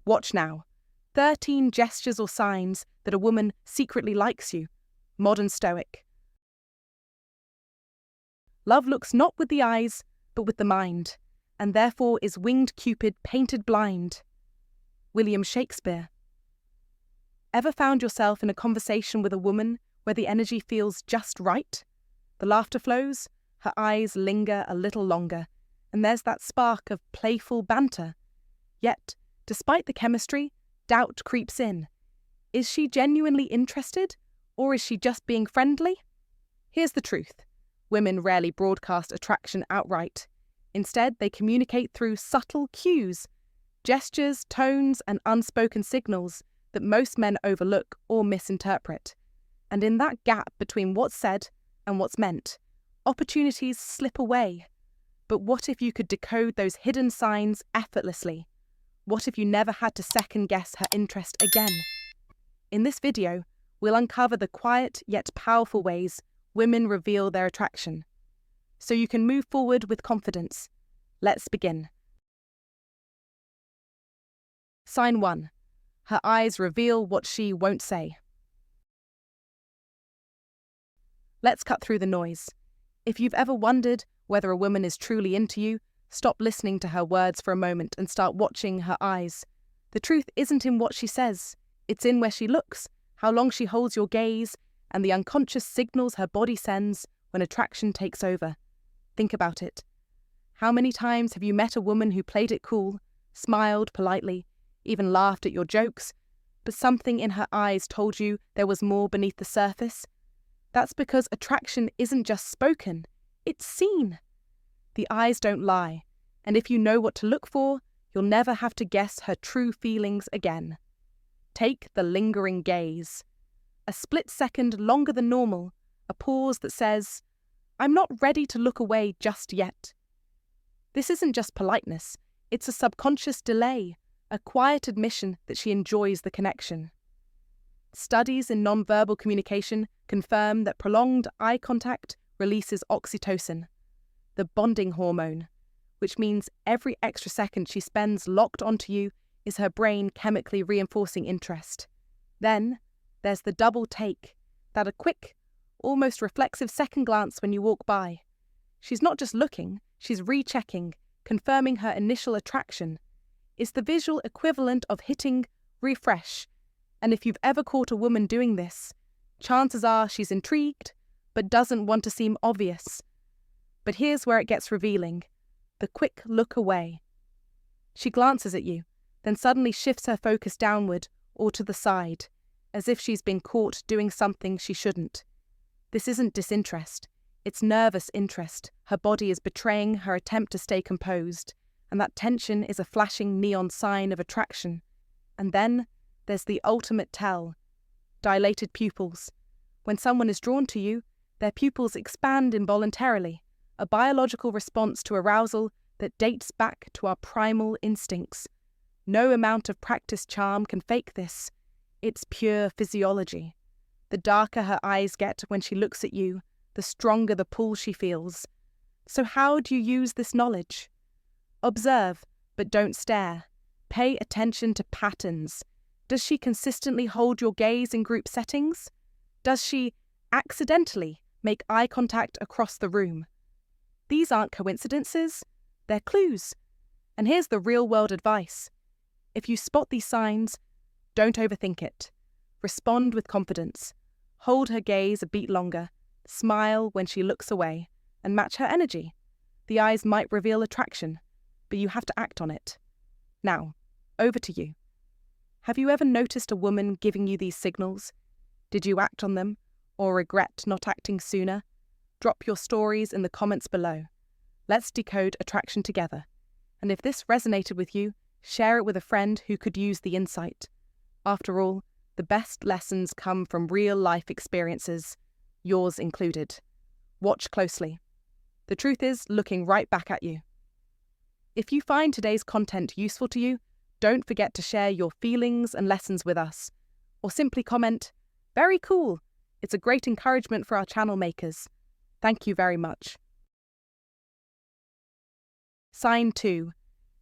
Watch now. 13 gestures or signs that a woman secretly likes you. Modern Stoic. Love looks not with the eyes, but with the mind, and therefore is winged Cupid painted blind. William Shakespeare. Ever found yourself in a conversation with a woman where the energy feels just right? The laughter flows, her eyes linger a little longer, and there's that spark of playful banter. Yet, despite the chemistry, doubt creeps in. Is she genuinely interested, or is she just being friendly? Here's the truth. Women rarely broadcast attraction outright. Instead, they communicate through subtle cues, gestures, tones, and unspoken signals that most men overlook or misinterpret. And in that gap between what's said and what's meant, opportunities slip away. But what if you could decode those hidden signs effortlessly? What if you never had to second-guess her interest again? In this video, we'll uncover the quiet yet powerful ways women reveal their attraction, so you can move forward with confidence. Let's begin. Sign 1. Her eyes reveal what she won't say. Let's cut through the noise. If you've ever wondered whether a woman is truly into you, stop listening to her words for a moment and start watching her eyes. The truth isn't in what she says, it's in where she looks, how long she holds your gaze, and the unconscious signals her body sends when attraction takes over. Think about it. How many times have you met a woman who played it cool, smiled politely, even laughed at your jokes, but something in her eyes told you there was more beneath the surface? That's because attraction isn't just spoken, it's seen. The eyes don't lie, and if you know what to look for, you'll never have to guess her true feelings again. Take the lingering gaze. A split second longer than normal, a pause that says, "I'm not ready to look away just yet." This isn't just politeness, it's a subconscious delay, a quiet admission that she enjoys the connection. Studies in nonverbal communication confirm that prolonged eye contact releases oxytocin, the bonding hormone, which means every extra second she spends locked onto you is her brain chemically reinforcing interest. Then, there's the double take, that a quick, almost reflexive second glance when you walk by. She's not just looking, she's rechecking, confirming her initial attraction. It's the visual equivalent of hitting refresh. And if you've ever caught a woman doing this, chances are she's intrigued, but doesn't want to seem obvious. But here's where it gets revealing. The quick look away. She glances at you, then suddenly shifts her focus downward or to the side, as if she's been caught doing something she shouldn't. This isn't disinterest, it's nervous interest. Her body is betraying her attempt to stay composed, and that tension is a flashing neon sign of attraction. And then there's the ultimate tell. Dilated pupils. When someone is drawn to you, their pupils expand involuntarily, a biological response to arousal that dates back to our primal instincts. No amount of practiced charm can fake this. It's pure physiology. The darker her eyes get when she looks at you, the stronger the pull she feels. So how do you use this knowledge? Observe, but don't stare. Pay attention to patterns. Does she consistently hold your gaze in group settings? Does she accidentally make eye contact across the room? These aren't coincidences, they're clues. And here's the real-world advice. If you spot these signs, don't overthink it. Respond with confidence. Hold her gaze a beat longer, smile when she looks away, and match her energy. The eyes might reveal attraction, but you have to act on it. Now, over to you. Have you ever noticed a woman giving you these signals? Did you act on them, or regret not acting sooner? Drop your stories in the comments below. Let's decode attraction together. And if this resonated with you, share it with a friend who could use the insight. After all, the best lessons come from real-life experiences, yours included. Watch closely. The truth is looking right back at you. If you find today's content useful to you, don't forget to share your feelings and lessons with us. Or simply comment, "Very cool." It's a great encouragement for our channel makers. Thank you very much. Sign 2.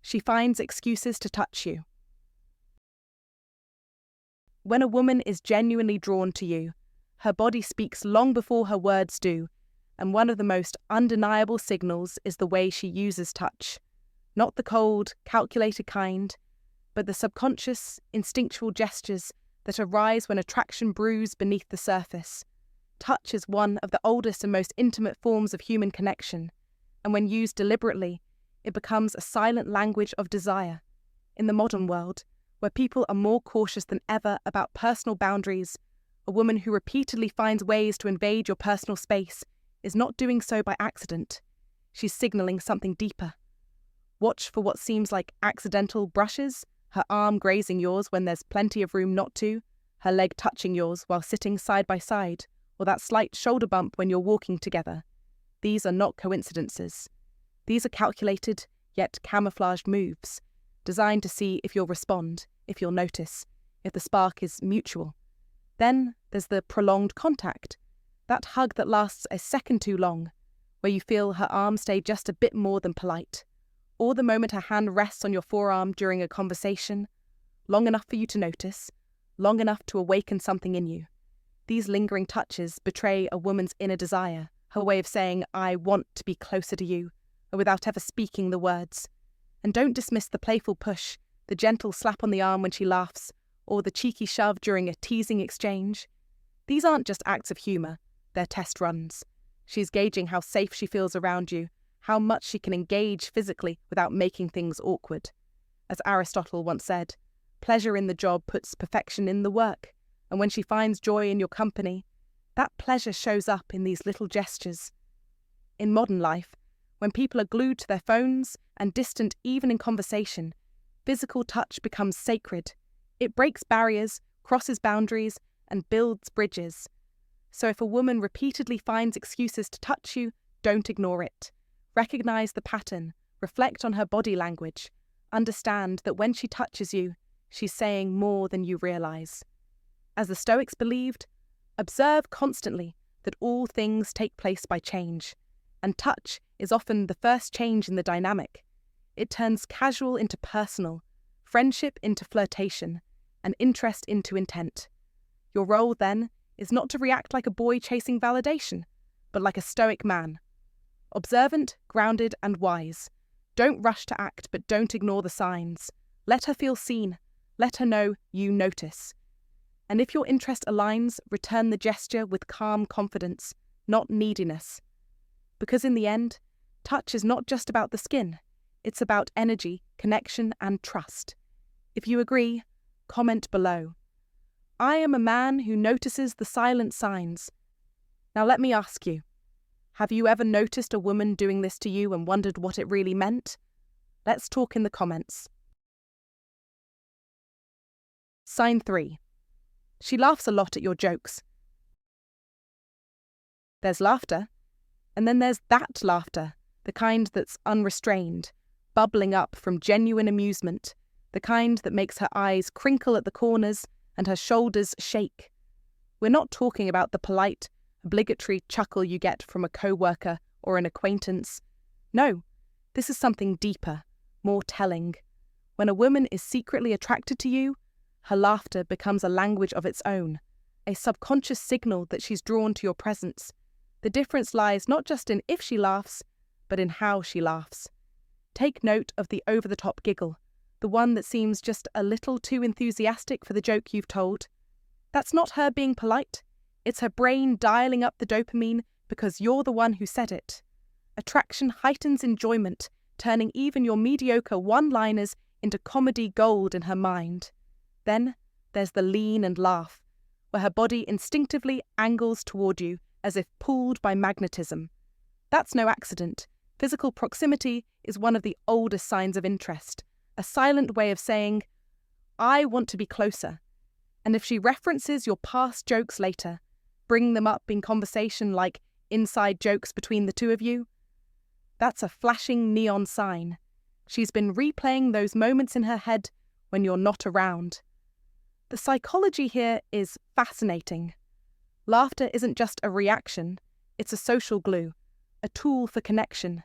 She finds excuses to touch you. When a woman is genuinely drawn to you, her body speaks long before her words do, and one of the most undeniable signals is the way she uses touch. Not the cold, calculated kind, but the subconscious, instinctual gestures that arise when attraction brews beneath the surface. Touch is one of the oldest and most intimate forms of human connection, and when used deliberately, it becomes a silent language of desire. In the modern world, where people are more cautious than ever about personal boundaries, a woman who repeatedly finds ways to invade your personal space is not doing so by accident. She's signaling something deeper. Watch for what seems like accidental brushes, her arm grazing yours when there's plenty of room not to, her leg touching yours while sitting side by side, or that slight shoulder bump when you're walking together. These are not coincidences. These are calculated, yet camouflaged moves, designed to see if you'll respond, if you'll notice, if the spark is mutual. Then there's the prolonged contact, that hug that lasts a second too long, where you feel her arm stay just a bit more than polite, or the moment her hand rests on your forearm during a conversation, long enough for you to notice, long enough to awaken something in you. These lingering touches betray a woman's inner desire, her way of saying, "I want to be closer to you," without ever speaking the words. And don't dismiss the playful push, the gentle slap on the arm when she laughs, or the cheeky shove during a teasing exchange. These aren't just acts of humour, they're test runs. She's gauging how safe she feels around you, how much she can engage physically without making things awkward. As Aristotle once said, pleasure in the job puts perfection in the work, and when she finds joy in your company, that pleasure shows up in these little gestures. In modern life, when people are glued to their phones and distant even in conversation, physical touch becomes sacred. It breaks barriers, crosses boundaries, and builds bridges. So if a woman repeatedly finds excuses to touch you, don't ignore it. Recognize the pattern, reflect on her body language, understand that when she touches you, she's saying more than you realize. As the Stoics believed, observe constantly that all things take place by change, and touch is often the first change in the dynamic. It turns casual into personal, friendship into flirtation, and interest into intent. Your role, then, is not to react like a boy chasing validation, but like a Stoic man. Observant, grounded, and wise. Don't rush to act, but don't ignore the signs. Let her feel seen. Let her know you notice. And if your interest aligns, return the gesture with calm confidence, not neediness. Because in the end, touch is not just about the skin. It's about energy, connection, and trust. If you agree, comment below. I am a man who notices the silent signs. Now let me ask you, have you ever noticed a woman doing this to you and wondered what it really meant? Let's talk in the comments. Sign 3. She laughs a lot at your jokes. There's laughter, and then there's that laughter, the kind that's unrestrained, bubbling up from genuine amusement, the kind that makes her eyes crinkle at the corners and her shoulders shake. We're not talking about the polite, obligatory chuckle you get from a co-worker or an acquaintance. No, this is something deeper, more telling. When a woman is secretly attracted to you, her laughter becomes a language of its own, a subconscious signal that she's drawn to your presence. The difference lies not just in if she laughs, but in how she laughs. Take note of the over-the-top giggle, the one that seems just a little too enthusiastic for the joke you've told. That's not her being polite. It's her brain dialing up the dopamine because you're the one who said it. Attraction heightens enjoyment, turning even your mediocre one-liners into comedy gold in her mind. Then there's the lean and laugh, where her body instinctively angles toward you as if pulled by magnetism. That's no accident. Physical proximity is one of the oldest signs of interest, a silent way of saying, I want to be closer. And if she references your past jokes later, bringing them up in conversation like inside jokes between the two of you, that's a flashing neon sign. She's been replaying those moments in her head when you're not around. The psychology here is fascinating. Laughter isn't just a reaction, it's a social glue, a tool for connection.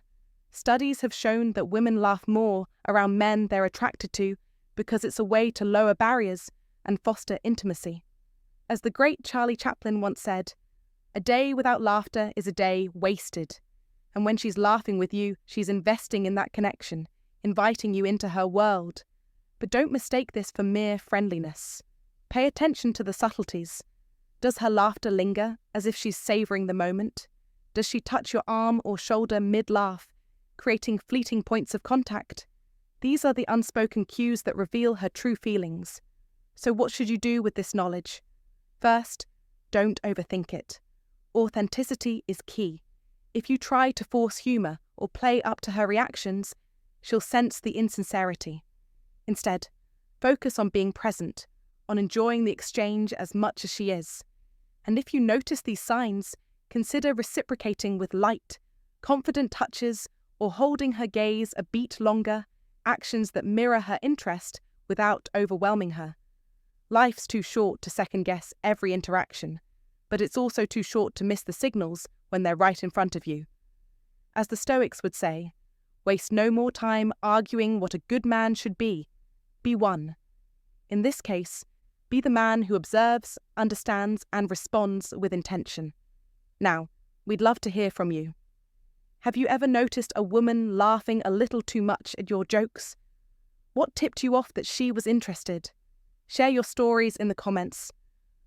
Studies have shown that women laugh more around men they're attracted to because it's a way to lower barriers and foster intimacy. As the great Charlie Chaplin once said, "A day without laughter is a day wasted." And when she's laughing with you, she's investing in that connection, inviting you into her world. But don't mistake this for mere friendliness. Pay attention to the subtleties. Does her laughter linger, as if she's savouring the moment? Does she touch your arm or shoulder mid-laugh, creating fleeting points of contact? These are the unspoken cues that reveal her true feelings. So what should you do with this knowledge? First, don't overthink it. Authenticity is key. If you try to force humour or play up to her reactions, she'll sense the insincerity. Instead, focus on being present, on enjoying the exchange as much as she is. And if you notice these signs, consider reciprocating with light, confident touches, or holding her gaze a beat longer, actions that mirror her interest without overwhelming her. Life's too short to second-guess every interaction, but it's also too short to miss the signals when they're right in front of you. As the Stoics would say, waste no more time arguing what a good man should be. Be one. In this case, be the man who observes, understands, and responds with intention. Now, we'd love to hear from you. Have you ever noticed a woman laughing a little too much at your jokes? What tipped you off that she was interested? Share your stories in the comments.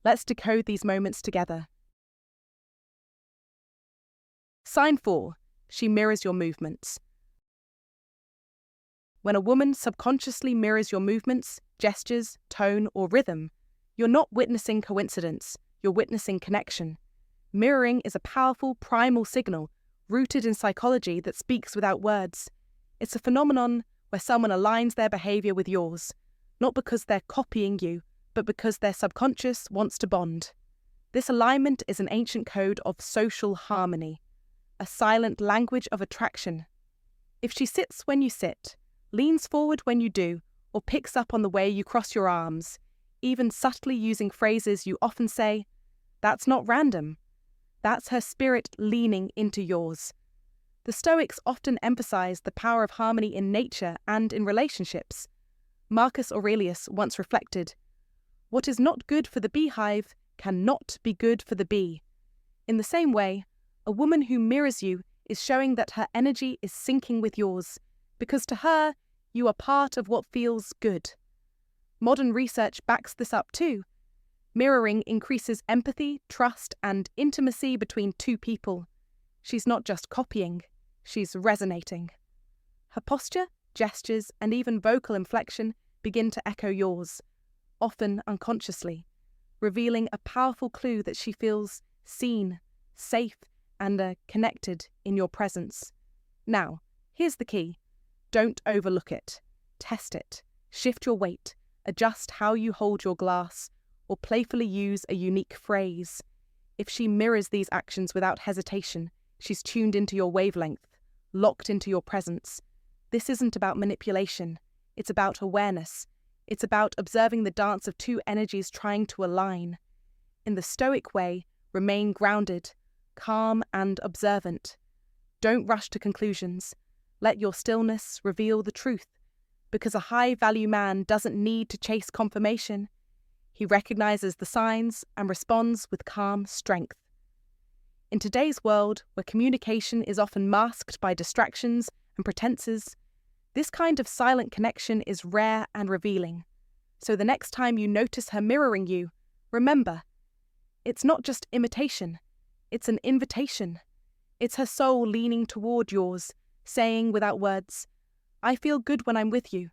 Let's decode these moments together. Sign 4. She mirrors your movements. When a woman subconsciously mirrors your movements, gestures, tone, or rhythm, you're not witnessing coincidence, you're witnessing connection. Mirroring is a powerful, primal signal rooted in psychology that speaks without words. It's a phenomenon where someone aligns their behaviour with yours, not because they're copying you, but because their subconscious wants to bond. This alignment is an ancient code of social harmony, a silent language of attraction. If she sits when you sit, leans forward when you do, or picks up on the way you cross your arms, even subtly using phrases you often say, that's not random. That's her spirit leaning into yours. The Stoics often emphasize the power of harmony in nature and in relationships. Marcus Aurelius once reflected, "What is not good for the beehive cannot be good for the bee." In the same way, a woman who mirrors you is showing that her energy is syncing with yours, because to her, you are part of what feels good. Modern research backs this up too. Mirroring increases empathy, trust, and intimacy between two people. She's not just copying, she's resonating. Her posture, gestures, and even vocal inflection begin to echo yours, often unconsciously, revealing a powerful clue that she feels seen, safe, and connected in your presence. Now, here's the key. Don't overlook it. Test it. Shift your weight. Adjust how you hold your glass, or playfully use a unique phrase. If she mirrors these actions without hesitation, she's tuned into your wavelength, locked into your presence. This isn't about manipulation. It's about awareness. It's about observing the dance of two energies trying to align. In the Stoic way, remain grounded, calm, and observant. Don't rush to conclusions. Let your stillness reveal the truth, because a high-value man doesn't need to chase confirmation. He recognizes the signs and responds with calm strength. In today's world, where communication is often masked by distractions and pretenses, this kind of silent connection is rare and revealing. So the next time you notice her mirroring you, remember, it's not just imitation, it's an invitation. It's her soul leaning toward yours, saying without words, "I feel good when I'm with you."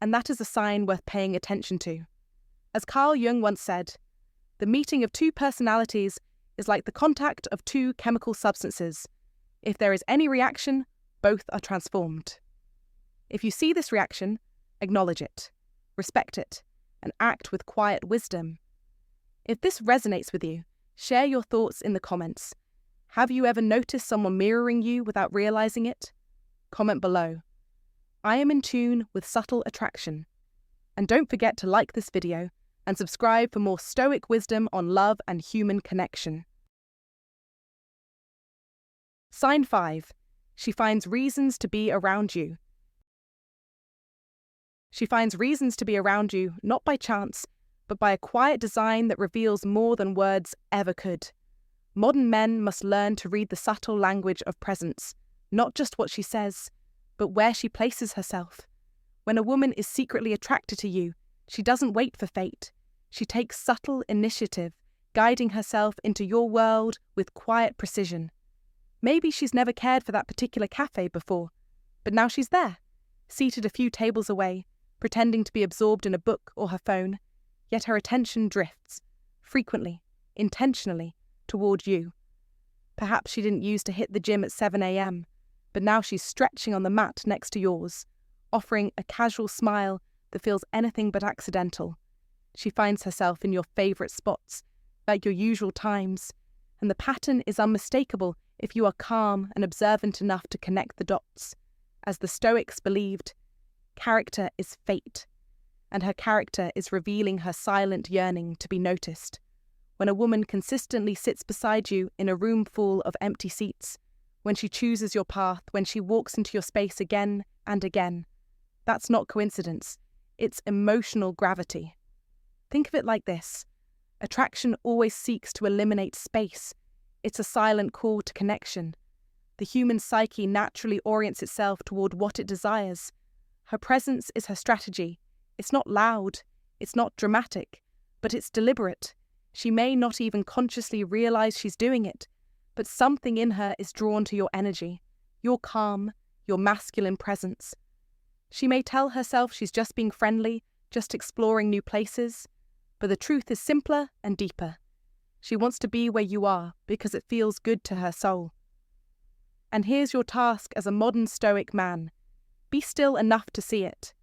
And that is a sign worth paying attention to. As Carl Jung once said, the meeting of two personalities is like the contact of two chemical substances. If there is any reaction, both are transformed. If you see this reaction, acknowledge it, respect it, and act with quiet wisdom. If this resonates with you, share your thoughts in the comments. Have you ever noticed someone mirroring you without realizing it? Comment below. I am in tune with subtle attraction. And don't forget to like this video and subscribe for more Stoic wisdom on love and human connection. Sign 5. She finds reasons to be around you. She finds reasons to be around you not by chance, but by a quiet design that reveals more than words ever could. Modern men must learn to read the subtle language of presence, not just what she says, but where she places herself. When a woman is secretly attracted to you, she doesn't wait for fate. She takes subtle initiative, guiding herself into your world with quiet precision. Maybe she's never cared for that particular cafe before, but now she's there, seated a few tables away, pretending to be absorbed in a book or her phone, yet her attention drifts, frequently, intentionally, toward you. Perhaps she didn't use to hit the gym at 7 a.m., but now she's stretching on the mat next to yours, offering a casual smile that feels anything but accidental. She finds herself in your favourite spots, at your usual times, and the pattern is unmistakable if you are calm and observant enough to connect the dots. As the Stoics believed, character is fate, and her character is revealing her silent yearning to be noticed. When a woman consistently sits beside you in a room full of empty seats, when she chooses your path, when she walks into your space again and again, that's not coincidence, it's emotional gravity. Think of it like this. Attraction always seeks to eliminate space. It's a silent call to connection. The human psyche naturally orients itself toward what it desires. Her presence is her strategy. It's not loud, it's not dramatic, but it's deliberate. She may not even consciously realize she's doing it, but something in her is drawn to your energy, your calm, your masculine presence. She may tell herself she's just being friendly, just exploring new places, but the truth is simpler and deeper. She wants to be where you are because it feels good to her soul. And here's your task as a modern Stoic man. Be still enough to see it.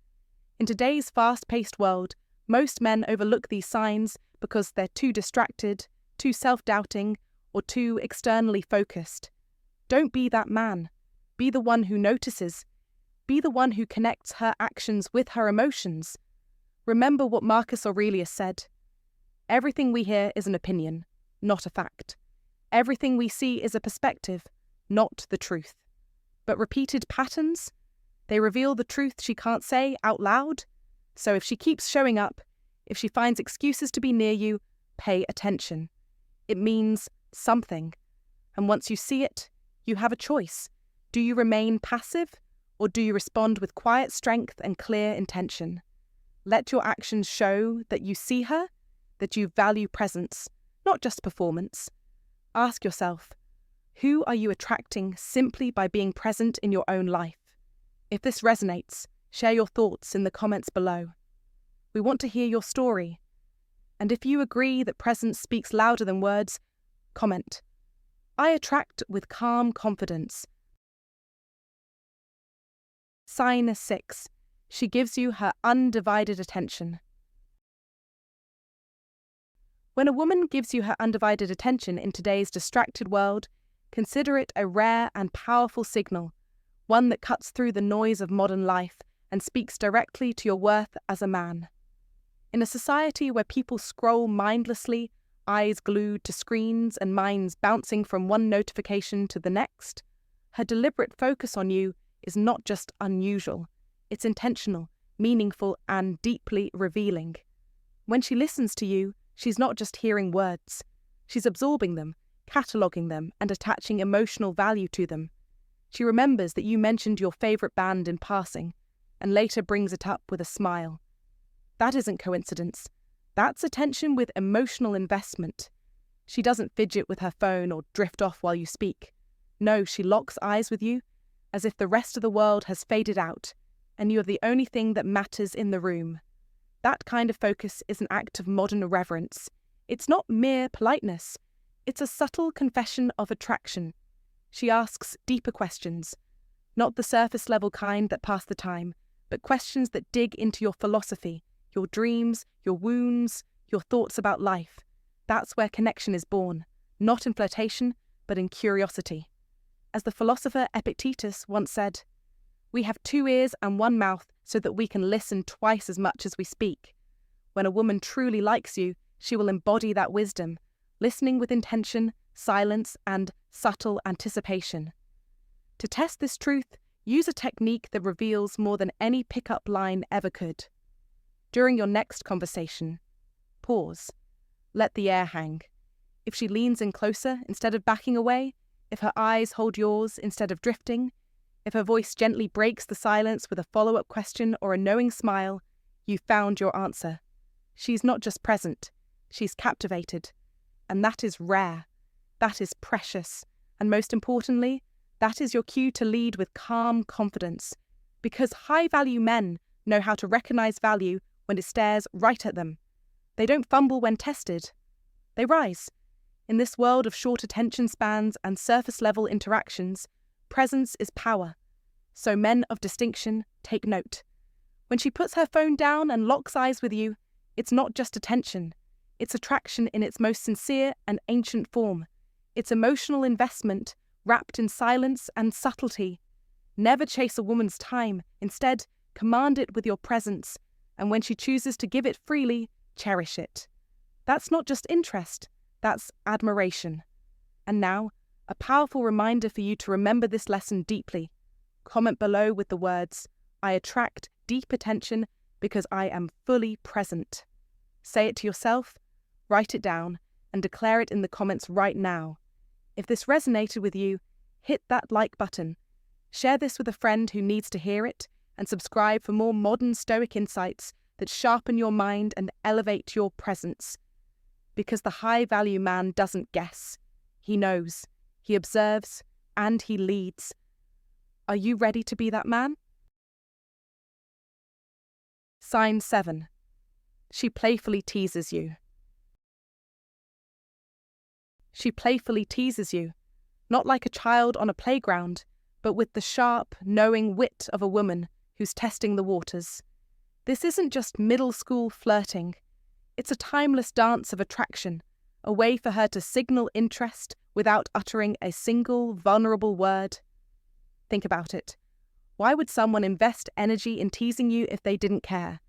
In today's fast-paced world, most men overlook these signs because they're too distracted, too self-doubting, or too externally focused. Don't be that man. Be the one who notices. Be the one who connects her actions with her emotions. Remember what Marcus Aurelius said. Everything we hear is an opinion, not a fact. Everything we see is a perspective, not the truth. But repeated patterns? They reveal the truth she can't say out loud. So if she keeps showing up, if she finds excuses to be near you, pay attention. It means something. And once you see it, you have a choice. Do you remain passive, or do you respond with quiet strength and clear intention? Let your actions show that you see her, that you value presence, not just performance. Ask yourself, who are you attracting simply by being present in your own life? If this resonates, share your thoughts in the comments below. We want to hear your story. And if you agree that presence speaks louder than words, comment, I attract with calm confidence. Sign 6. She gives you her undivided attention. When a woman gives you her undivided attention in today's distracted world, consider it a rare and powerful signal, one that cuts through the noise of modern life and speaks directly to your worth as a man. In a society where people scroll mindlessly, eyes glued to screens and minds bouncing from one notification to the next, her deliberate focus on you is not just unusual, it's intentional, meaningful, and deeply revealing. When she listens to you, she's not just hearing words. She's absorbing them, cataloguing them, and attaching emotional value to them. She remembers that you mentioned your favourite band in passing, and later brings it up with a smile. That isn't coincidence. That's attention with emotional investment. She doesn't fidget with her phone or drift off while you speak. No, she locks eyes with you, as if the rest of the world has faded out, and you are the only thing that matters in the room. That kind of focus is an act of modern reverence. It's not mere politeness. It's a subtle confession of attraction. She asks deeper questions, not the surface-level kind that pass the time, but questions that dig into your philosophy, your dreams, your wounds, your thoughts about life. That's where connection is born, not in flirtation, but in curiosity. As the philosopher Epictetus once said, "We have 2 ears and 1 mouth so that we can listen twice as much as we speak." When a woman truly likes you, she will embody that wisdom, listening with intention, silence, and subtle anticipation. To test this truth, use a technique that reveals more than any pickup line ever could. During your next conversation, pause. Let the air hang. If she leans in closer instead of backing away, if her eyes hold yours instead of drifting, if her voice gently breaks the silence with a follow-up question or a knowing smile, you've found your answer. She's not just present, she's captivated. And that is rare. That is precious. And most importantly, that is your cue to lead with calm confidence. Because high-value men know how to recognize value when it stares right at them. They don't fumble when tested. They rise. In this world of short attention spans and surface-level interactions, presence is power. So men of distinction, take note. When she puts her phone down and locks eyes with you, it's not just attention. It's attraction in its most sincere and ancient form. It's emotional investment wrapped in silence and subtlety. Never chase a woman's time. Instead, command it with your presence. And when she chooses to give it freely, cherish it. That's not just interest. That's admiration. And now, a powerful reminder for you to remember this lesson deeply. Comment below with the words, "I attract deep attention because I am fully present." Say it to yourself, write it down, and declare it in the comments right now. If this resonated with you, hit that like button. Share this with a friend who needs to hear it, and subscribe for more modern Stoic insights that sharpen your mind and elevate your presence. Because the high-value man doesn't guess. He knows, he observes, and he leads. Are you ready to be that man? Sign 7. She playfully teases you. She playfully teases you, not like a child on a playground, but with the sharp, knowing wit of a woman who's testing the waters. This isn't just middle school flirting. It's a timeless dance of attraction, a way for her to signal interest without uttering a single vulnerable word. Think about it. Why would someone invest energy in teasing you if they didn't care?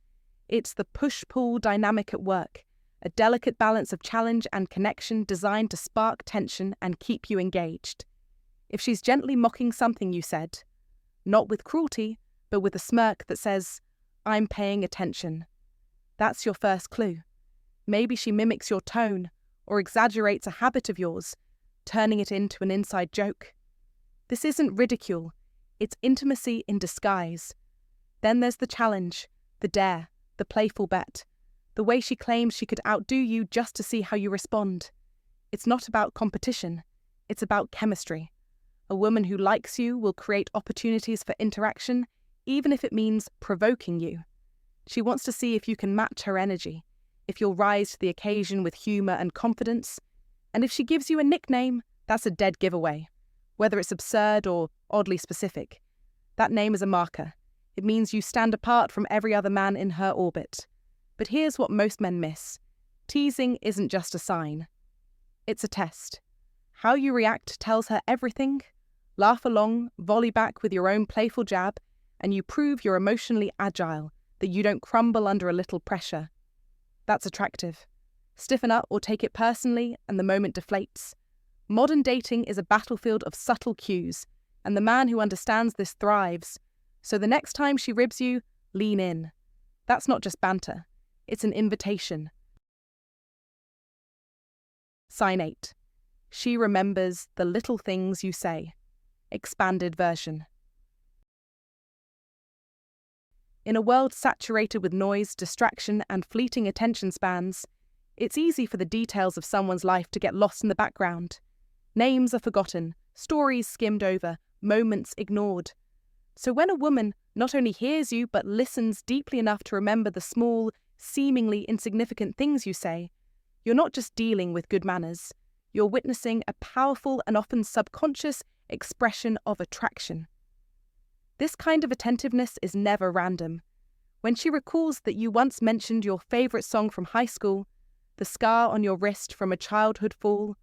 It's the push-pull dynamic at work, a delicate balance of challenge and connection designed to spark tension and keep you engaged. If she's gently mocking something you said, not with cruelty, but with a smirk that says, "I'm paying attention," that's your first clue. Maybe she mimics your tone or exaggerates a habit of yours, turning it into an inside joke. This isn't ridicule, it's intimacy in disguise. Then there's the challenge, the dare, the playful bet, the way she claims she could outdo you just to see how you respond. It's not about competition, it's about chemistry. A woman who likes you will create opportunities for interaction, even if it means provoking you. She wants to see if you can match her energy, if you'll rise to the occasion with humour and confidence. And if she gives you a nickname, that's a dead giveaway. Whether it's absurd or oddly specific. That name is a marker. It means you stand apart from every other man in her orbit. But here's what most men miss. Teasing isn't just a sign. It's a test. How you react tells her everything. Laugh along, volley back with your own playful jab, and you prove you're emotionally agile, that you don't crumble under a little pressure. That's attractive. Stiffen up or take it personally, and the moment deflates. Modern dating is a battlefield of subtle cues, and the man who understands this thrives. So the next time she ribs you, lean in. That's not just banter. It's an invitation. Sign 8. She remembers the little things you say. Expanded version. In a world saturated with noise, distraction, and fleeting attention spans, it's easy for the details of someone's life to get lost in the background. Names are forgotten, stories skimmed over, moments ignored. So when a woman not only hears you but listens deeply enough to remember the small, seemingly insignificant things you say, you're not just dealing with good manners, you're witnessing a powerful and often subconscious expression of attraction. This kind of attentiveness is never random. When she recalls that you once mentioned your favourite song from high school, the scar on your wrist from a childhood fall,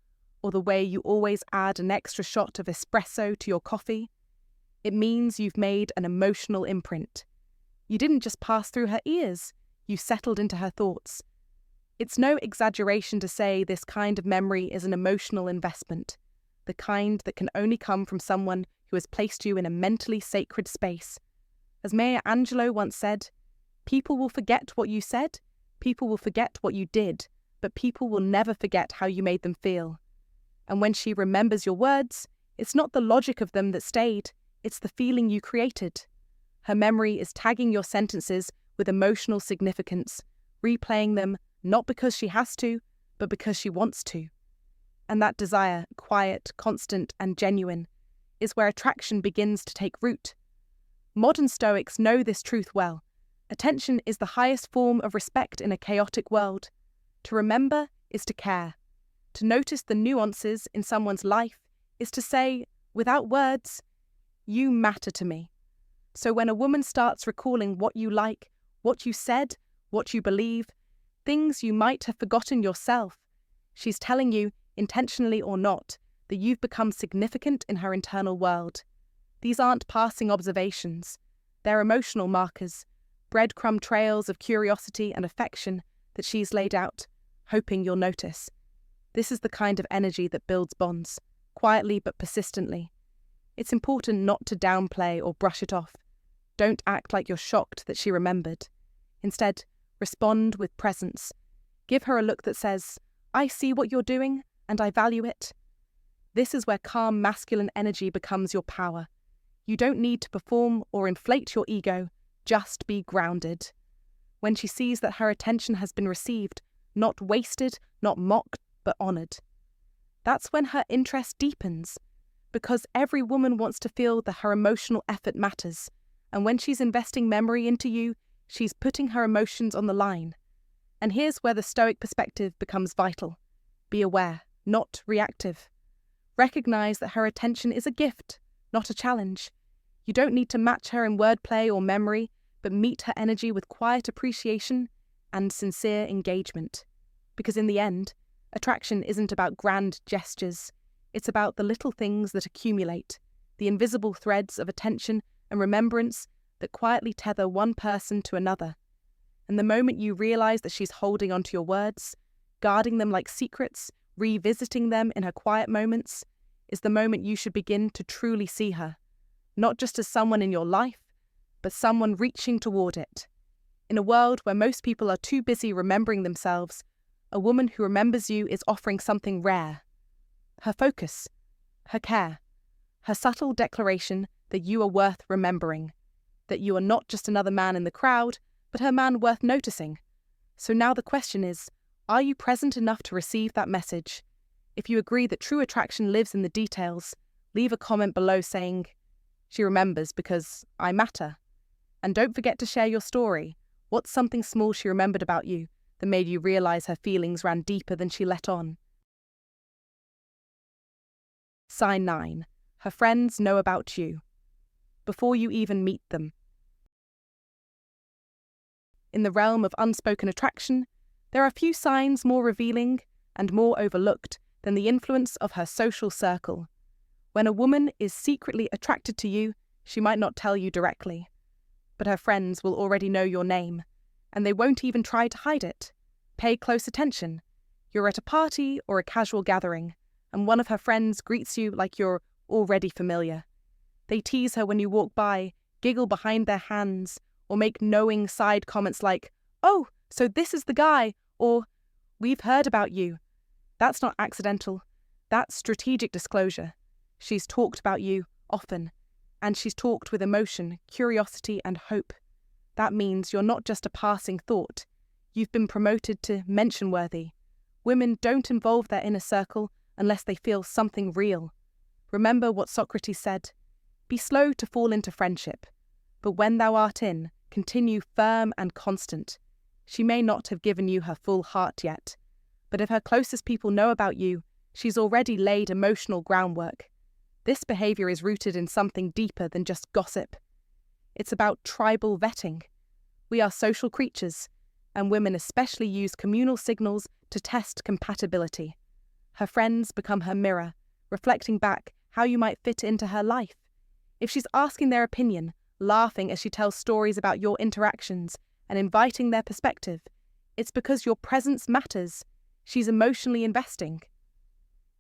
or the way you always add an extra shot of espresso to your coffee, it means you've made an emotional imprint. You didn't just pass through her ears, you settled into her thoughts. It's no exaggeration to say this kind of memory is an emotional investment, the kind that can only come from someone who has placed you in a mentally sacred space. As Maya Angelou once said, "People will forget what you said, People will forget what you did, but people will never forget how you made them feel. And when she remembers your words, it's not the logic of them that stayed, it's the feeling you created. Her memory is tagging your sentences with emotional significance, replaying them not because she has to, but because she wants to. And that desire, quiet, constant, and genuine, is where attraction begins to take root. Modern Stoics know this truth well. Attention is the highest form of respect in a chaotic world. To remember is to care. To notice the nuances in someone's life is to say, without words, you matter to me. So when a woman starts recalling what you like, what you said, what you believe, things you might have forgotten yourself, she's telling you, intentionally or not, that you've become significant in her internal world. These aren't passing observations. They're emotional markers, breadcrumb trails of curiosity and affection that she's laid out, hoping you'll notice. This is the kind of energy that builds bonds, quietly but persistently. It's important not to downplay or brush it off. Don't act like you're shocked that she remembered. Instead, respond with presence. Give her a look that says, I see what you're doing, and I value it. This is where calm masculine energy becomes your power. You don't need to perform or inflate your ego, just be grounded. When she sees that her attention has been received, not wasted, not mocked, but honoured. That's when her interest deepens, because every woman wants to feel that her emotional effort matters, and when she's investing memory into you, she's putting her emotions on the line. And here's where the Stoic perspective becomes vital. Be aware, not reactive. Recognize that her attention is a gift, not a challenge. You don't need to match her in wordplay or memory, but meet her energy with quiet appreciation and sincere engagement. Because in the end, attraction isn't about grand gestures. It's about the little things that accumulate, the invisible threads of attention and remembrance that quietly tether one person to another. And the moment you realize that she's holding onto your words, guarding them like secrets, revisiting them in her quiet moments, is the moment you should begin to truly see her, not just as someone in your life, but someone reaching toward it. In a world where most people are too busy remembering themselves, a woman who remembers you is offering something rare. Her focus, her care, her subtle declaration that you are worth remembering, that you are not just another man in the crowd, but a man worth noticing. So now the question is, are you present enough to receive that message? If you agree that true attraction lives in the details, leave a comment below saying, she remembers because I matter. And don't forget to share your story. What's something small she remembered about you that made you realize her feelings ran deeper than she let on? Sign 9. Her friends know about you. Before you even meet them. In the realm of unspoken attraction, there are few signs more revealing and more overlooked than the influence of her social circle. When a woman is secretly attracted to you, she might not tell you directly, but her friends will already know your name, and they won't even try to hide it. Pay close attention. You're at a party or a casual gathering, and one of her friends greets you like you're already familiar. They tease her when you walk by, giggle behind their hands, or make knowing side comments like, "Oh, so this is the guy," or "We've heard about you." That's not accidental. That's strategic disclosure. She's talked about you often, and she's talked with emotion, curiosity, and hope. That means you're not just a passing thought. You've been promoted to mention-worthy. Women don't involve their inner circle unless they feel something real. Remember what Socrates said, "Be slow to fall into friendship, but when thou art in, continue firm and constant." She may not have given you her full heart yet, but if her closest people know about you, she's already laid emotional groundwork. This behaviour is rooted in something deeper than just gossip. It's about tribal vetting. We are social creatures, and women especially use communal signals to test compatibility. Her friends become her mirror, reflecting back how you might fit into her life. If she's asking their opinion, laughing as she tells stories about your interactions, and inviting their perspective, it's because your presence matters. She's emotionally investing.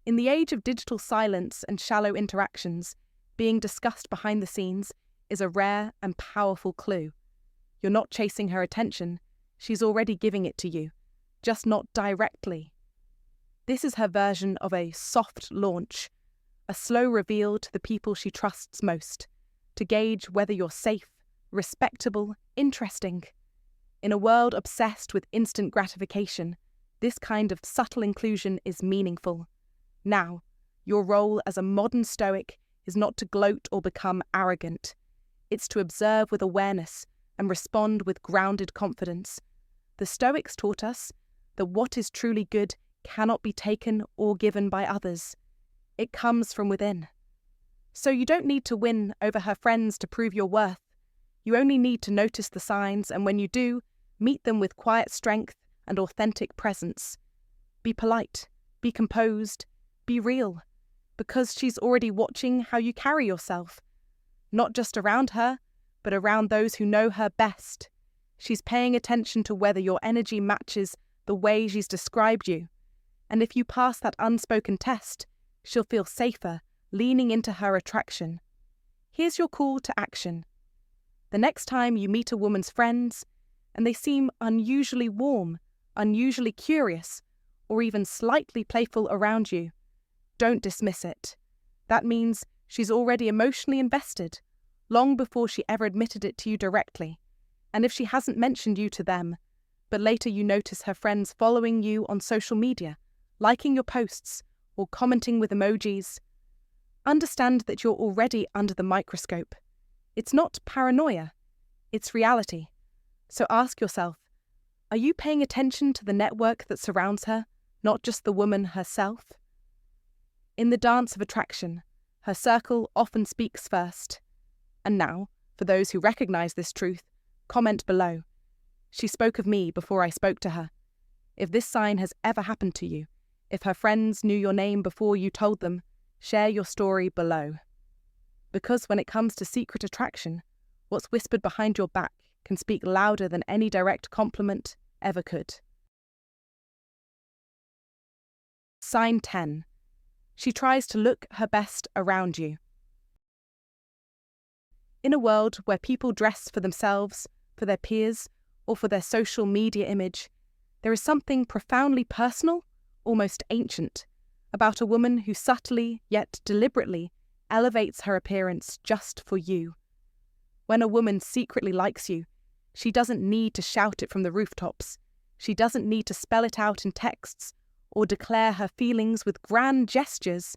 In the age of digital silence and shallow interactions, being discussed behind the scenes is a rare and powerful clue. You're not chasing her attention, she's already giving it to you, just not directly. This is her version of a soft launch, a slow reveal to the people she trusts most, to gauge whether you're safe, respectable, interesting. In a world obsessed with instant gratification, this kind of subtle inclusion is meaningful. Now, your role as a modern Stoic is not to gloat or become arrogant. It's to observe with awareness and respond with grounded confidence. The Stoics taught us that what is truly good cannot be taken or given by others. It comes from within. So you don't need to win over her friends to prove your worth. You only need to notice the signs, and when you do, meet them with quiet strength and authentic presence. Be polite, be composed, be real, because she's already watching how you carry yourself. Not just around her, but around those who know her best. She's paying attention to whether your energy matches the way she's described you. And if you pass that unspoken test, she'll feel safer leaning into her attraction. Here's your call to action. The next time you meet a woman's friends, and they seem unusually warm, unusually curious, or even slightly playful around you, don't dismiss it. That means she's already emotionally invested, long before she ever admitted it to you directly. And if she hasn't mentioned you to them, but later you notice her friends following you on social media, liking your posts, or commenting with emojis, understand that you're already under the microscope. It's not paranoia, it's reality. So ask yourself, are you paying attention to the network that surrounds her, not just the woman herself? In the dance of attraction, her circle often speaks first. And now, for those who recognize this truth, comment below. She spoke of me before I spoke to her. If this sign has ever happened to you, if her friends knew your name before you told them, share your story below. Because when it comes to secret attraction, what's whispered behind your back can speak louder than any direct compliment ever could. Sign 10. She tries to look her best around you. In a world where people dress for themselves, for their peers, or for their social media image, there is something profoundly personal, almost ancient, about a woman who subtly, yet deliberately, elevates her appearance just for you. When a woman secretly likes you, she doesn't need to shout it from the rooftops. She doesn't need to spell it out in texts or declare her feelings with grand gestures.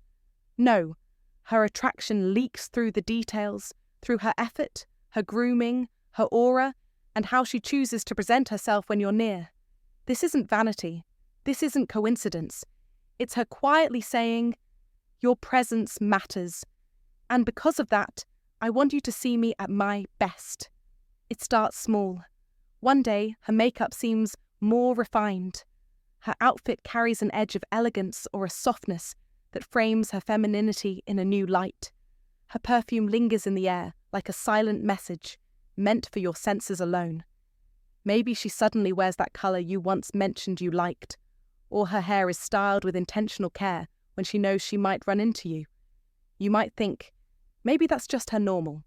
No, her attraction leaks through the details, through her effort, her grooming, her aura, and how she chooses to present herself when you're near. This isn't vanity. This isn't coincidence. It's her quietly saying, your presence matters. And because of that, I want you to see me at my best. It starts small. One day, her makeup seems more refined. Her outfit carries an edge of elegance or a softness that frames her femininity in a new light. Her perfume lingers in the air like a silent message, meant for your senses alone. Maybe she suddenly wears that colour you once mentioned you liked, or her hair is styled with intentional care when she knows she might run into you. You might think, maybe that's just her normal.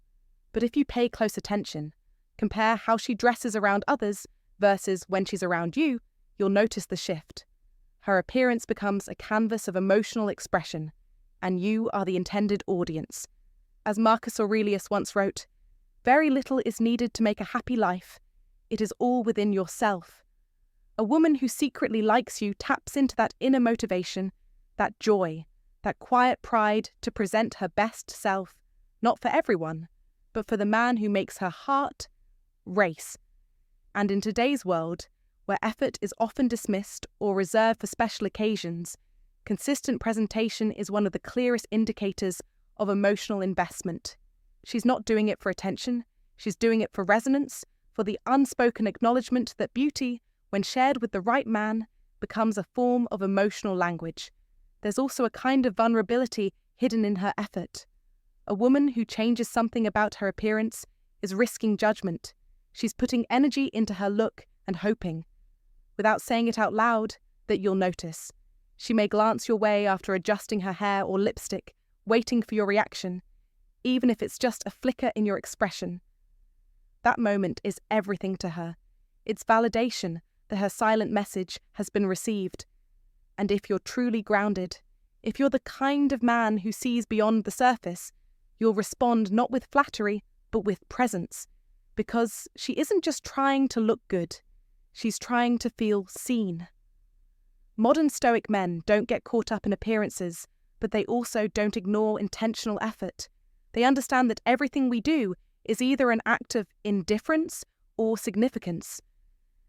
But if you pay close attention, compare how she dresses around others versus when she's around you, you'll notice the shift. Her appearance becomes a canvas of emotional expression, and you are the intended audience. As Marcus Aurelius once wrote, very little is needed to make a happy life. It is all within yourself. A woman who secretly likes you taps into that inner motivation, that joy, that quiet pride to present her best self, not for everyone, but for the man who makes her heart race. And in today's world, where effort is often dismissed or reserved for special occasions, consistent presentation is one of the clearest indicators of emotional investment. She's not doing it for attention, she's doing it for resonance, for the unspoken acknowledgement that beauty, when shared with the right man, becomes a form of emotional language. There's also a kind of vulnerability hidden in her effort. A woman who changes something about her appearance is risking judgment. She's putting energy into her look and hoping, without saying it out loud, that you'll notice. She may glance your way after adjusting her hair or lipstick, waiting for your reaction, even if it's just a flicker in your expression. That moment is everything to her. It's validation that her silent message has been received. And if you're truly grounded, if you're the kind of man who sees beyond the surface, you'll respond not with flattery, but with presence. Because she isn't just trying to look good, she's trying to feel seen. Modern Stoic men don't get caught up in appearances, but they also don't ignore intentional effort. They understand that everything we do is either an act of indifference or significance.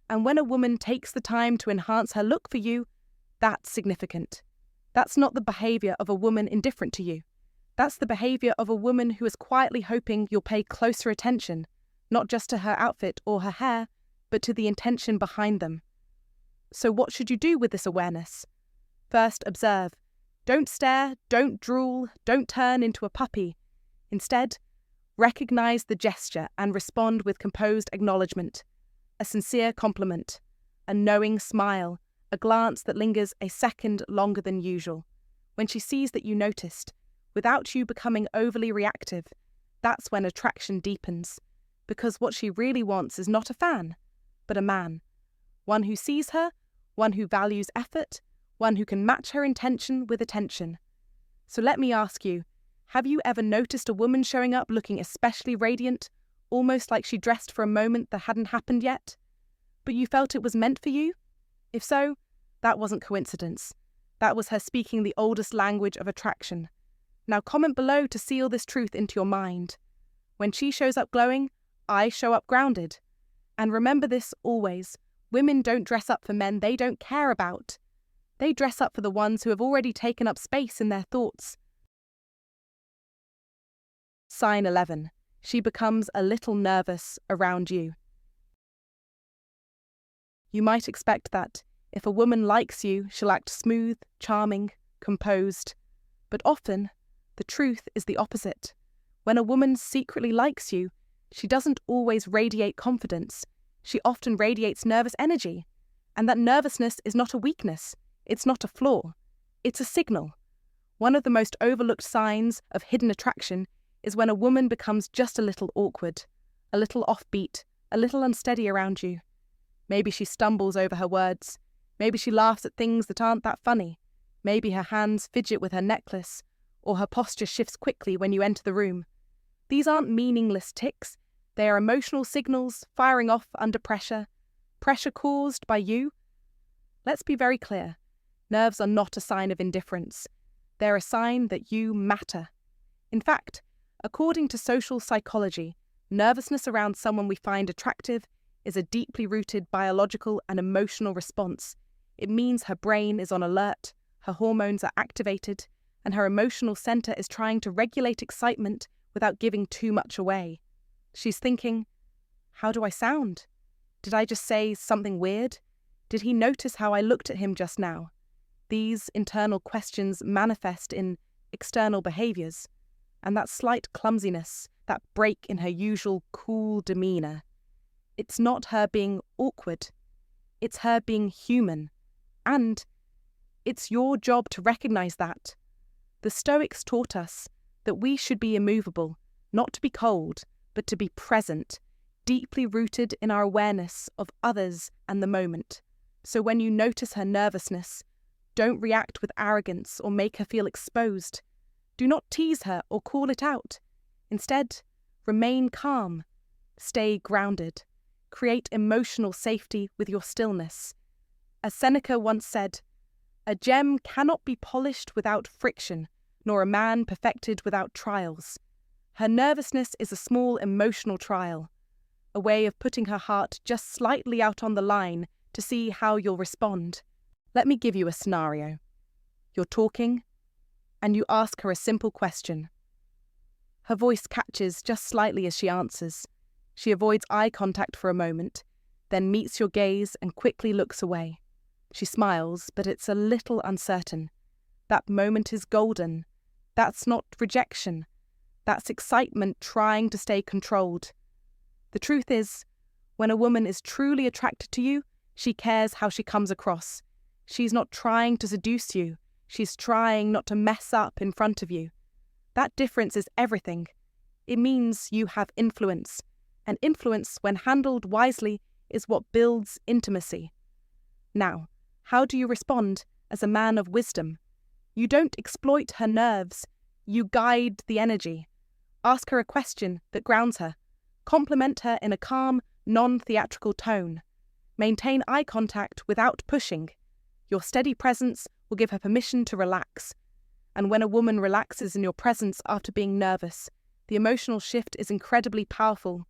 And when a woman takes the time to enhance her look for you, that's significant. That's not the behaviour of a woman indifferent to you. That's the behaviour of a woman who is quietly hoping you'll pay closer attention, not just to her outfit or her hair, but to the intention behind them. So what should you do with this awareness? First, observe. Don't stare, don't drool, don't turn into a puppy. Instead, recognize the gesture and respond with composed acknowledgement, a sincere compliment, a knowing smile, a glance that lingers a second longer than usual. When she sees that you noticed, without you becoming overly reactive, that's when attraction deepens, because what she really wants is not a fan, but a man. One who sees her, one who values effort, one who can match her intention with attention. So let me ask you, have you ever noticed a woman showing up looking especially radiant, almost like she dressed for a moment that hadn't happened yet? But you felt it was meant for you? If so, that wasn't coincidence. That was her speaking the oldest language of attraction. Now comment below to seal this truth into your mind. When she shows up glowing, I show up grounded. And remember this always. Women don't dress up for men they don't care about. They dress up for the ones who have already taken up space in their thoughts. Sign 11. She becomes a little nervous around you. You might expect that if a woman likes you, she'll act smooth, charming, composed. But often, the truth is the opposite. When a woman secretly likes you, she doesn't always radiate confidence. She often radiates nervous energy. And that nervousness is not a weakness. It's not a flaw. It's a signal. One of the most overlooked signs of hidden attraction is when a woman becomes just a little awkward, a little offbeat, a little unsteady around you. Maybe she stumbles over her words. Maybe she laughs at things that aren't that funny. Maybe her hands fidget with her necklace, or her posture shifts quickly when you enter the room. These aren't meaningless tics. They are emotional signals firing off under pressure caused by you. Let's be very clear. Nerves are not a sign of indifference. They're a sign that you matter. In fact, according to social psychology, nervousness around someone we find attractive is a deeply rooted biological and emotional response. It means her brain is on alert, her hormones are activated, and her emotional center is trying to regulate excitement without giving too much away. She's thinking, how do I sound? Did I just say something weird? Did he notice how I looked at him just now? These internal questions manifest in external behaviors, and that slight clumsiness, that break in her usual cool demeanor. It's not her being awkward. It's her being human. And it's your job to recognize that. The Stoics taught us that we should be immovable, not to be cold, but to be present, deeply rooted in our awareness of others and the moment. So when you notice her nervousness, don't react with arrogance or make her feel exposed. Do not tease her or call it out. Instead, remain calm. Stay grounded. Create emotional safety with your stillness. As Seneca once said, "A gem cannot be polished without friction, nor a man perfected without trials." Her nervousness is a small emotional trial, a way of putting her heart just slightly out on the line to see how you'll respond. Let me give you a scenario. You're talking, and you ask her a simple question. Her voice catches just slightly as she answers. She avoids eye contact for a moment, then meets your gaze and quickly looks away. She smiles, but it's a little uncertain. That moment is golden. That's not rejection. That's excitement trying to stay controlled. The truth is, when a woman is truly attracted to you, she cares how she comes across. She's not trying to seduce you. She's trying not to mess up in front of you. That difference is everything. It means you have influence. And influence, when handled wisely, is what builds intimacy. Now, how do you respond as a man of wisdom? You don't exploit her nerves. You guide the energy. Ask her a question that grounds her. Compliment her in a calm, non-theatrical tone. Maintain eye contact without pushing. Your steady presence will give her permission to relax. And when a woman relaxes in your presence after being nervous, the emotional shift is incredibly powerful.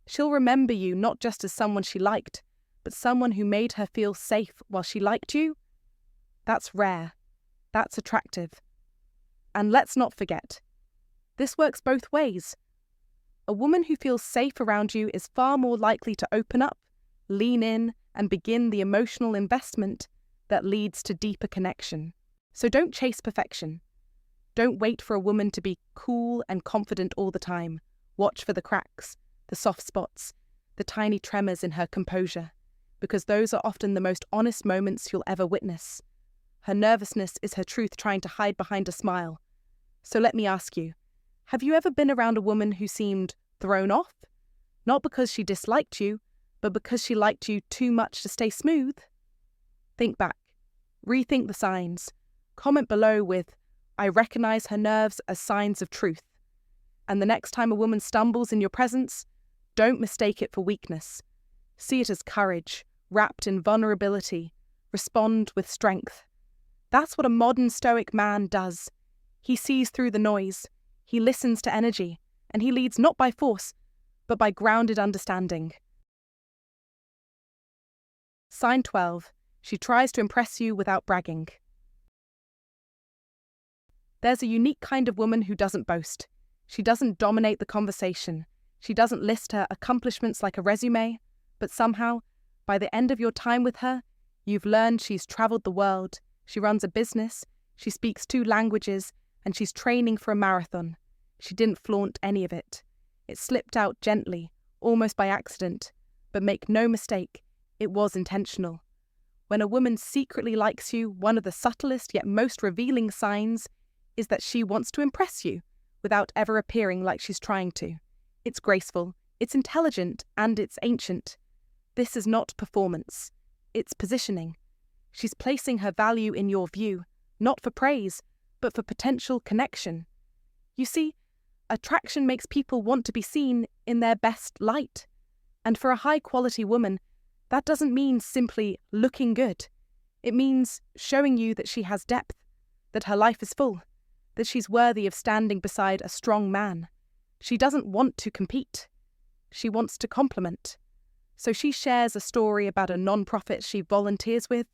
She'll remember you not just as someone she liked, but someone who made her feel safe while she liked you. That's rare. That's attractive. And let's not forget, this works both ways. A woman who feels safe around you is far more likely to open up, lean in, and begin the emotional investment that leads to deeper connection. So don't chase perfection. Don't wait for a woman to be cool and confident all the time. Watch for the cracks, the soft spots, the tiny tremors in her composure, because those are often the most honest moments you'll ever witness. Her nervousness is her truth trying to hide behind a smile. So let me ask you, have you ever been around a woman who seemed thrown off? Not because she disliked you, but because she liked you too much to stay smooth? Think back. Rethink the signs. Comment below with, "I recognize her nerves as signs of truth." And the next time a woman stumbles in your presence, don't mistake it for weakness. See it as courage, wrapped in vulnerability. Respond with strength. That's what a modern Stoic man does. He sees through the noise, he listens to energy, and he leads not by force, but by grounded understanding. Sign 12. She tries to impress you without bragging. There's a unique kind of woman who doesn't boast. She doesn't dominate the conversation. She doesn't list her accomplishments like a resume, but somehow, by the end of your time with her, you've learned she's traveled the world, she runs a business, she speaks 2 languages, and she's training for a marathon. She didn't flaunt any of it. It slipped out gently, almost by accident, but make no mistake, it was intentional. When a woman secretly likes you, one of the subtlest yet most revealing signs is that she wants to impress you without ever appearing like she's trying to. It's graceful, it's intelligent, and it's ancient. This is not performance. It's positioning. She's placing her value in your view, not for praise, but for potential connection. You see, attraction makes people want to be seen in their best light. And for a high-quality woman, that doesn't mean simply looking good. It means showing you that she has depth, that her life is full, that she's worthy of standing beside a strong man. She doesn't want to compete. She wants to complement. So she shares a story about a non-profit she volunteers with,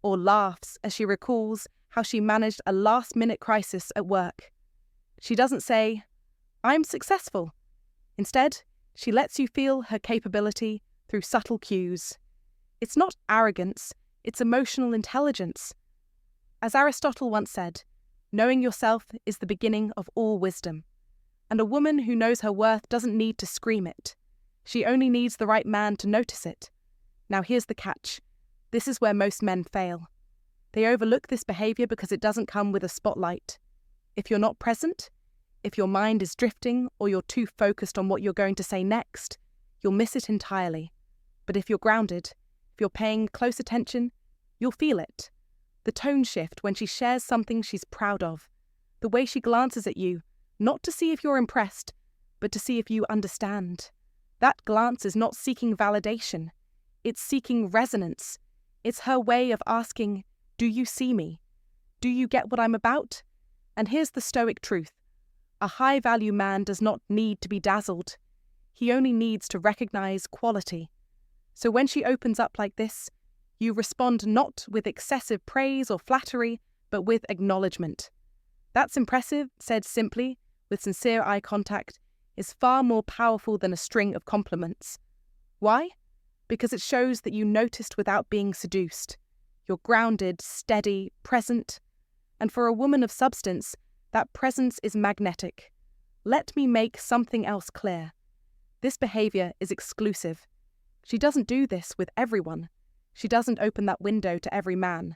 or laughs as she recalls how she managed a last-minute crisis at work. She doesn't say, "I'm successful." Instead, she lets you feel her capability through subtle cues. It's not arrogance, it's emotional intelligence. As Aristotle once said, knowing yourself is the beginning of all wisdom. And a woman who knows her worth doesn't need to scream it. She only needs the right man to notice it. Now here's the catch. This is where most men fail. They overlook this behavior because it doesn't come with a spotlight. If you're not present, if your mind is drifting or you're too focused on what you're going to say next, you'll miss it entirely. But if you're grounded, if you're paying close attention, you'll feel it. The tone shift when she shares something she's proud of. The way she glances at you, not to see if you're impressed, but to see if you understand. That glance is not seeking validation. It's seeking resonance. It's her way of asking, "Do you see me? Do you get what I'm about?" And here's the Stoic truth. A high-value man does not need to be dazzled. He only needs to recognize quality. So when she opens up like this, you respond not with excessive praise or flattery, but with acknowledgement. That's impressive, said simply, with sincere eye contact, is far more powerful than a string of compliments. Why? Because it shows that you noticed without being seduced. You're grounded, steady, present. And for a woman of substance, that presence is magnetic. Let me make something else clear. This behavior is exclusive. She doesn't do this with everyone. She doesn't open that window to every man.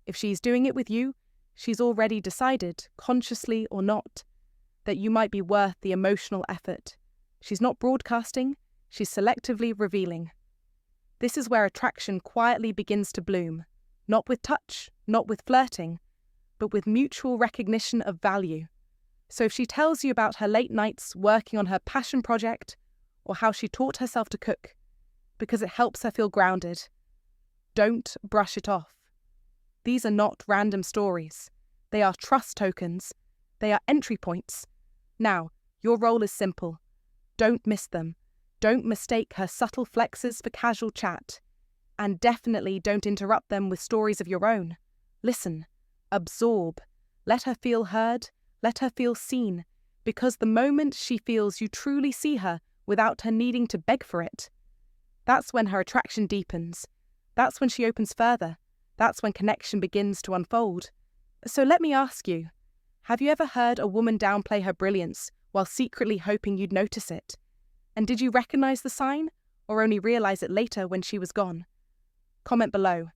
If she's doing it with you, she's already decided, consciously or not, that you might be worth the emotional effort. She's not broadcasting, she's selectively revealing. This is where attraction quietly begins to bloom, not with touch, not with flirting, but with mutual recognition of value. So if she tells you about her late nights working on her passion project, or how she taught herself to cook, because it helps her feel grounded, don't brush it off. These are not random stories. They are trust tokens. They are entry points. Now, your role is simple. Don't miss them. Don't mistake her subtle flexes for casual chat. And definitely don't interrupt them with stories of your own. Listen. Absorb. Let her feel heard. Let her feel seen. Because the moment she feels you truly see her without her needing to beg for it, that's when her attraction deepens. That's when she opens further. That's when connection begins to unfold. So let me ask you, have you ever heard a woman downplay her brilliance while secretly hoping you'd notice it? And did you recognize the sign, or only realize it later when she was gone? Comment below.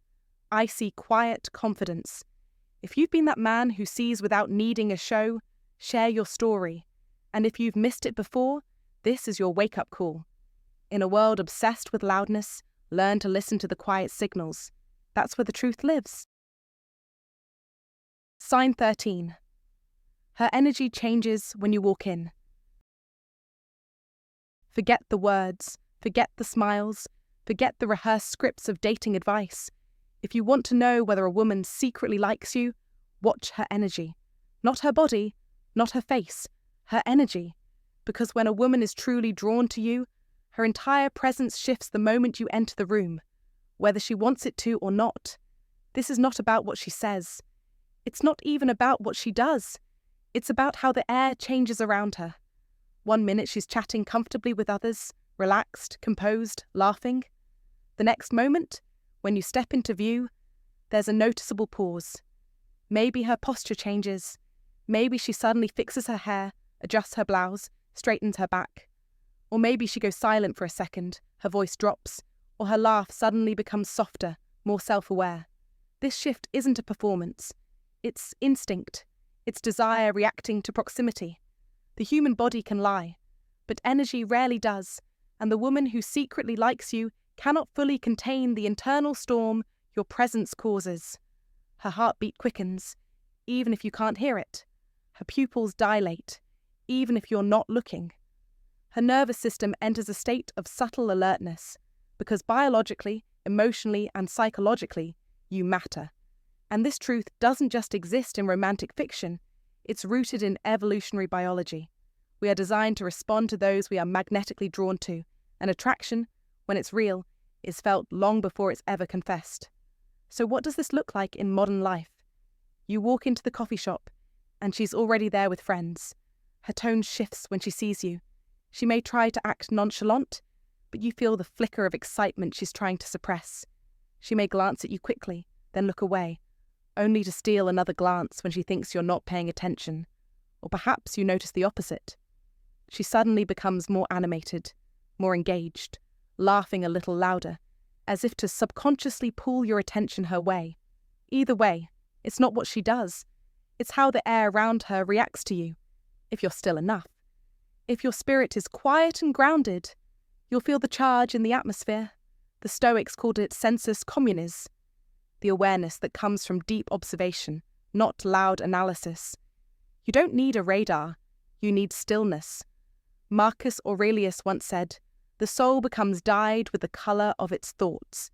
I see quiet confidence. If you've been that man who sees without needing a show, share your story. And if you've missed it before, this is your wake-up call. In a world obsessed with loudness, learn to listen to the quiet signals. That's where the truth lives. Sign 13. Her energy changes when you walk in. Forget the words, forget the smiles, forget the rehearsed scripts of dating advice. If you want to know whether a woman secretly likes you, watch her energy. Not her body, not her face, her energy. Because when a woman is truly drawn to you, her entire presence shifts the moment you enter the room, whether she wants it to or not. This is not about what she says. It's not even about what she does. It's about how the air changes around her. 1 minute she's chatting comfortably with others, relaxed, composed, laughing. The next moment, when you step into view, there's a noticeable pause. Maybe her posture changes. Maybe she suddenly fixes her hair, adjusts her blouse, straightens her back. Or maybe she goes silent for a second, her voice drops, or her laugh suddenly becomes softer, more self-aware. This shift isn't a performance. It's instinct. It's desire reacting to proximity. The human body can lie, but energy rarely does, and the woman who secretly likes you cannot fully contain the internal storm your presence causes. Her heartbeat quickens, even if you can't hear it. Her pupils dilate, even if you're not looking. Her nervous system enters a state of subtle alertness, because biologically, emotionally, and psychologically, you matter. And this truth doesn't just exist in romantic fiction, it's rooted in evolutionary biology. We are designed to respond to those we are magnetically drawn to, and attraction, when it's real, is felt long before it's ever confessed. So what does this look like in modern life? You walk into the coffee shop, and she's already there with friends. Her tone shifts when she sees you. She may try to act nonchalant, but you feel the flicker of excitement she's trying to suppress. She may glance at you quickly, then look away, only to steal another glance when she thinks you're not paying attention. Or perhaps you notice the opposite. She suddenly becomes more animated, more engaged, laughing a little louder, as if to subconsciously pull your attention her way. Either way, it's not what she does. It's how the air around her reacts to you, if you're still enough. If your spirit is quiet and grounded, you'll feel the charge in the atmosphere. The Stoics called it sensus communis, the awareness that comes from deep observation, not loud analysis. You don't need a radar, you need stillness. Marcus Aurelius once said, "The soul becomes dyed with the colour of its thoughts."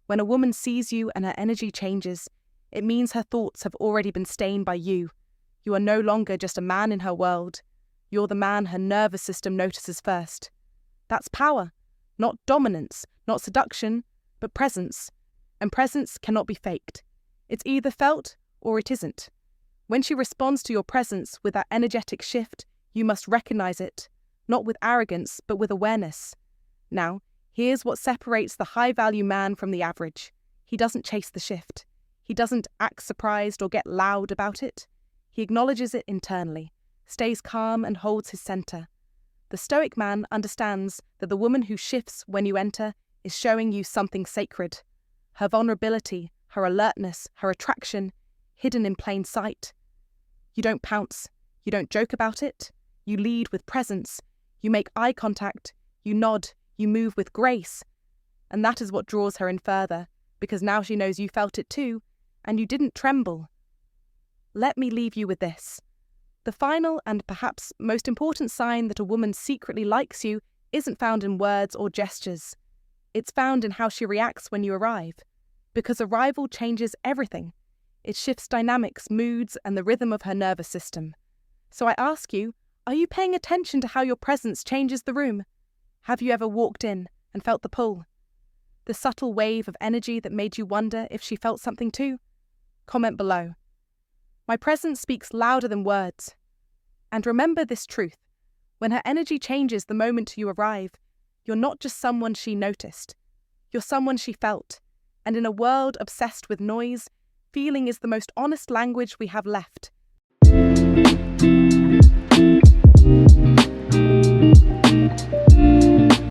When a woman sees you and her energy changes, it means her thoughts have already been stained by you. You are no longer just a man in her world. You're the man her nervous system notices first. That's power, not dominance, not seduction, but presence. And presence cannot be faked. It's either felt or it isn't. When she responds to your presence with that energetic shift, you must recognize it, not with arrogance, but with awareness. Now, here's what separates the high-value man from the average. He doesn't chase the shift. He doesn't act surprised or get loud about it. He acknowledges it internally, stays calm and holds his center. The Stoic man understands that the woman who shifts when you enter is showing you something sacred. Her vulnerability, her alertness, her attraction, hidden in plain sight. You don't pounce. You don't joke about it. You lead with presence. You make eye contact. You nod. You move with grace. and that is what draws her in further, because now she knows you felt it too, and you didn't tremble. Let me leave you with this. The final and perhaps most important sign that a woman secretly likes you isn't found in words or gestures. It's found in how she reacts when you arrive, because arrival changes everything. It shifts dynamics, moods, and the rhythm of her nervous system. So I ask you, are you paying attention to how your presence changes the room? Have you ever walked in and felt the pull? The subtle wave of energy that made you wonder if she felt something too? Comment below. My presence speaks louder than words. And remember this truth. When her energy changes the moment you arrive, you're not just someone she noticed. You're someone she felt. And in a world obsessed with noise, feeling is the most honest language we have left.